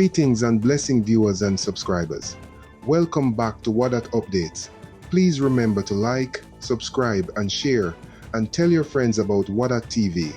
Greetings and blessing viewers and subscribers. Welcome back to WHADAT Updates. Please remember to like, subscribe and share and tell your friends about WHADAT TV.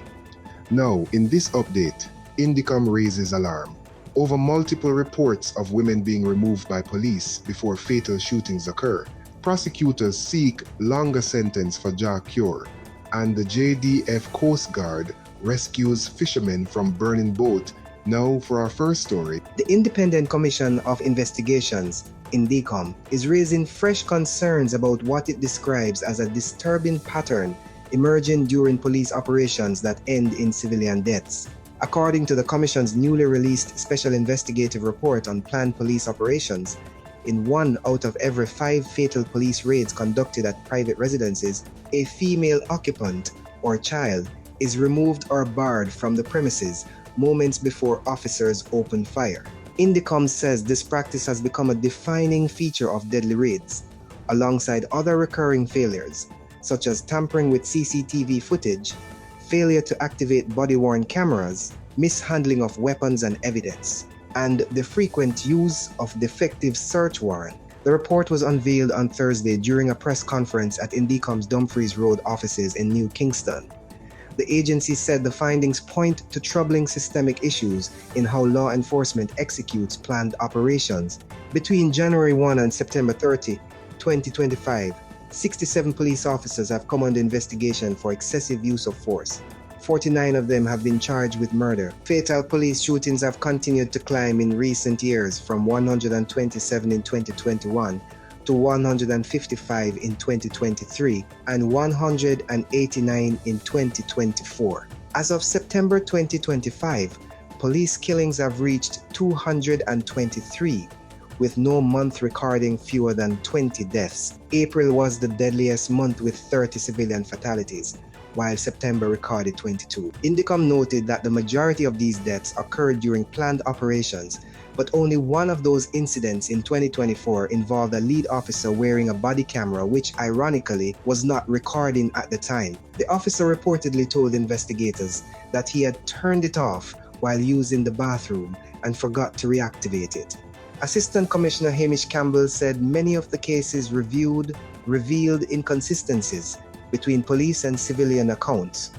Now, in this update, INDECOM raises alarm over multiple reports of women being removed by police before fatal shootings occur. Prosecutors seek longer sentence for jaw cure, and the JDF Coast Guard rescues fishermen from burning boat. Now for our first story. The Independent Commission of Investigations, INDECOM, is raising fresh concerns about what it describes as a disturbing pattern emerging during police operations that end in civilian deaths. According to the Commission's newly released Special Investigative Report on Planned Police Operations, in 1 out of every 5 fatal police raids conducted at private residences, a female occupant or child is removed or barred from the premises moments before officers open fire. INDECOM says this practice has become a defining feature of deadly raids, alongside other recurring failures, such as tampering with CCTV footage, failure to activate body-worn cameras, mishandling of weapons and evidence, and the frequent use of defective search warrant. The report was unveiled on Thursday during a press conference at INDECOM's Dumfries Road offices in New Kingston. The agency said the findings point to troubling systemic issues in how law enforcement executes planned operations. Between January 1 and September 30, 2025, 67 police officers have come under investigation for excessive use of force. 49 of them have been charged with murder. Fatal police shootings have continued to climb in recent years, from 127 in 2021 to 155 in 2023 and 189 in 2024. As of September 2025, police killings have reached 223, with no month recording fewer than 20 deaths. April was the deadliest month with 30 civilian fatalities, while September recorded 22. INDECOM noted that the majority of these deaths occurred during planned operations, but only one of those incidents in 2024 involved a lead officer wearing a body camera, which ironically was not recording at the time. The officer reportedly told investigators that he had turned it off while using the bathroom and forgot to reactivate it. Assistant Commissioner Hamish Campbell said many of the cases revealed inconsistencies between police and civilian accounts.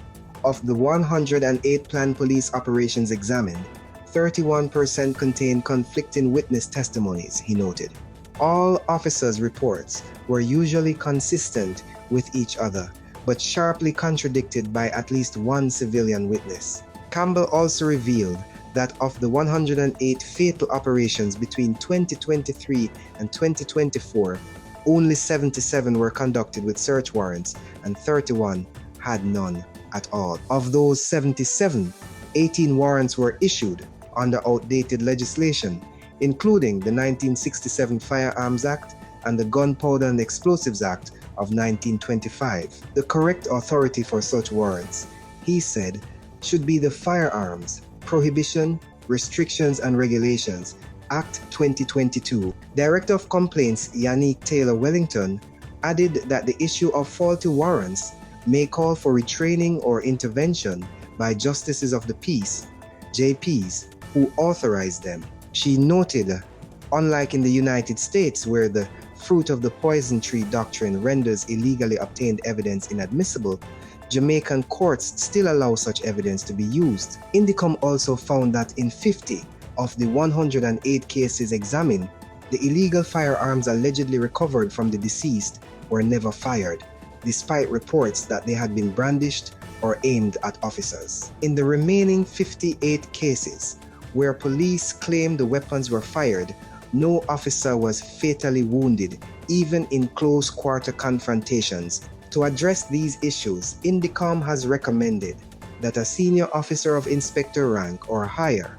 Of the 108 planned police operations examined, 31% contained conflicting witness testimonies, he noted. All officers' reports were usually consistent with each other, but sharply contradicted by at least one civilian witness. Campbell also revealed that of the 108 fatal operations between 2023 and 2024, only 77 were conducted with search warrants and 31 had none at all. Of those 77, 18 warrants were issued under outdated legislation, including the 1967 Firearms Act and the Gunpowder and Explosives Act of 1925. The correct authority for such warrants, he said, should be the Firearms Prohibition, Restrictions and Regulations Act 2022. Director of Complaints Yannick Taylor Wellington added that the issue of faulty warrants may call for retraining or intervention by Justices of the Peace, JPs, who authorized them. She noted, unlike in the United States, where the fruit of the poison tree doctrine renders illegally obtained evidence inadmissible, Jamaican courts still allow such evidence to be used. INDECOM also found that in 50 of the 108 cases examined, the illegal firearms allegedly recovered from the deceased were never fired, despite reports that they had been brandished or aimed at officers. In the remaining 58 cases, where police claimed the weapons were fired, no officer was fatally wounded, even in close quarter confrontations. To address these issues, INDECOM has recommended that a senior officer of inspector rank or higher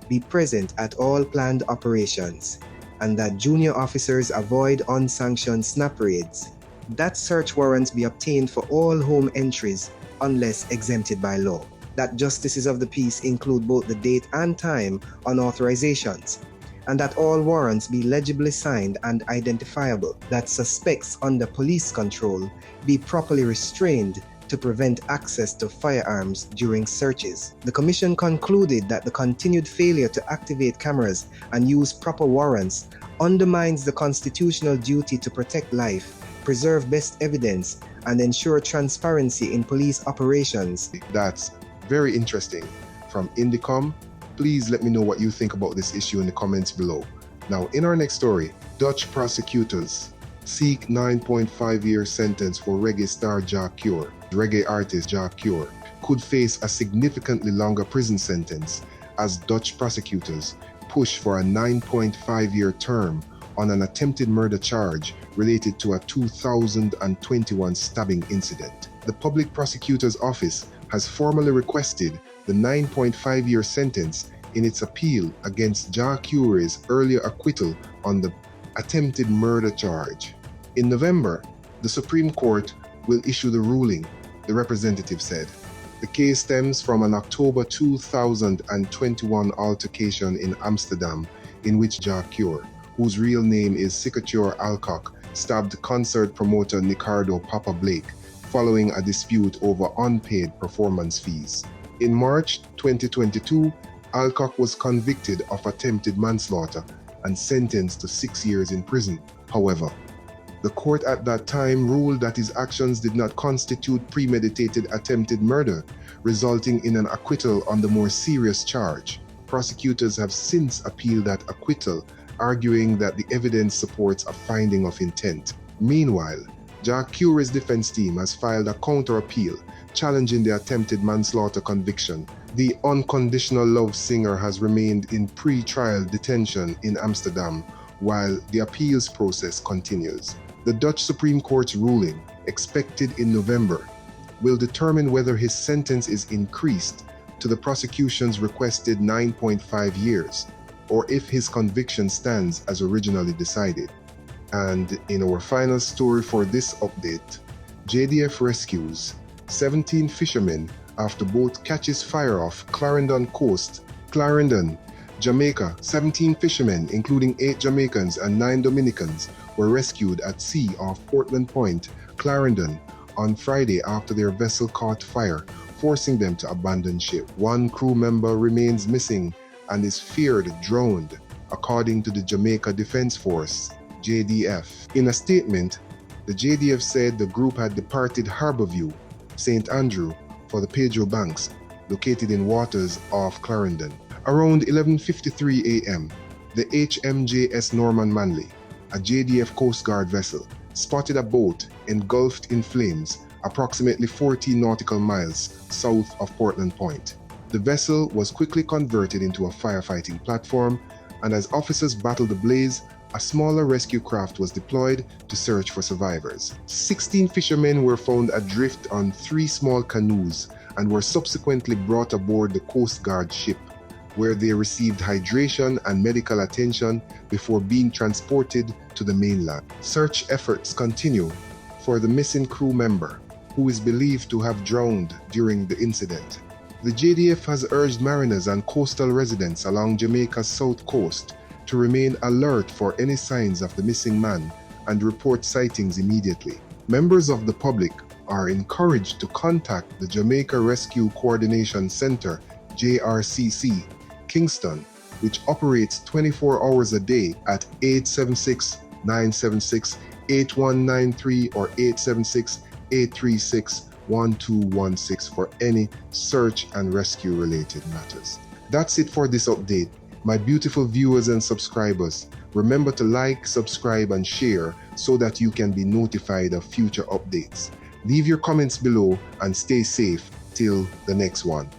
be present at all planned operations, and that junior officers avoid unsanctioned snap raids, that search warrants be obtained for all home entries unless exempted by law, that Justices of the Peace include both the date and time on authorizations, and that all warrants be legibly signed and identifiable, that suspects under police control be properly restrained to prevent access to firearms during searches. The Commission concluded that the continued failure to activate cameras and use proper warrants undermines the constitutional duty to protect life, preserve best evidence, and ensure transparency in police operations. That's very interesting. From INDECOM, please let me know what you think about this issue in the comments below. Now, in our next story, Dutch prosecutors seek 9.5-year sentence for reggae star Jah Cure. Reggae artist Jah Cure could face a significantly longer prison sentence as Dutch prosecutors push for a 9.5-year term on an attempted murder charge related to a 2021 stabbing incident. The Public Prosecutor's Office has formally requested the 9.5-year sentence in its appeal against Jah Cure's earlier acquittal on the attempted murder charge. In November, the Supreme Court will issue the ruling, the representative said. The case stems from an October 2021 altercation in Amsterdam in which Jah Cure, whose real name is Sikature Alcock, stabbed concert promoter Nicardo Papa Blake following a dispute over unpaid performance fees. In March 2022, Alcock was convicted of attempted manslaughter and sentenced to 6 years in prison. However, the court at that time ruled that his actions did not constitute premeditated attempted murder, resulting in an acquittal on the more serious charge. Prosecutors have since appealed that acquittal, arguing that the evidence supports a finding of intent. Meanwhile, Jah Cure's defense team has filed a counter-appeal challenging the attempted manslaughter conviction. The unconditional love singer has remained in pre-trial detention in Amsterdam while the appeals process continues. The Dutch Supreme Court's ruling, expected in November, will determine whether his sentence is increased to the prosecution's requested 9.5 years, or if his conviction stands as originally decided. And in our final story for this update, JDF rescues 17 fishermen after boat catches fire off Clarendon coast. Clarendon, Jamaica. 17 fishermen, including 8 Jamaicans and 9 Dominicans, were rescued at sea off Portland Point, Clarendon, on Friday after their vessel caught fire, forcing them to abandon ship. One crew member remains missing and is feared drowned, according to the Jamaica Defense Force, JDF. In a statement, the JDF said the group had departed Harbourview, St. Andrew, for the Pedro Banks, located in waters off Clarendon. Around 11:53 a.m., the HMJS Norman Manley, a JDF Coast Guard vessel, spotted a boat engulfed in flames approximately 14 nautical miles south of Portland Point. The vessel was quickly converted into a firefighting platform, and as officers battled the blaze, a smaller rescue craft was deployed to search for survivors. 16 fishermen were found adrift on 3 small canoes and were subsequently brought aboard the Coast Guard ship, where they received hydration and medical attention before being transported to the mainland. Search efforts continue for the missing crew member, who is believed to have drowned during the incident. The JDF has urged mariners and coastal residents along Jamaica's south coast to remain alert for any signs of the missing man and report sightings immediately. Members of the public are encouraged to contact the Jamaica Rescue Coordination Center, JRCC, Kingston, which operates 24 hours a day at 876-976-8193 or 876-836-1216 for any search and rescue related matters. That's it for this update. My beautiful viewers and subscribers, remember to like, subscribe, and share so that you can be notified of future updates. Leave your comments below and stay safe till the next one.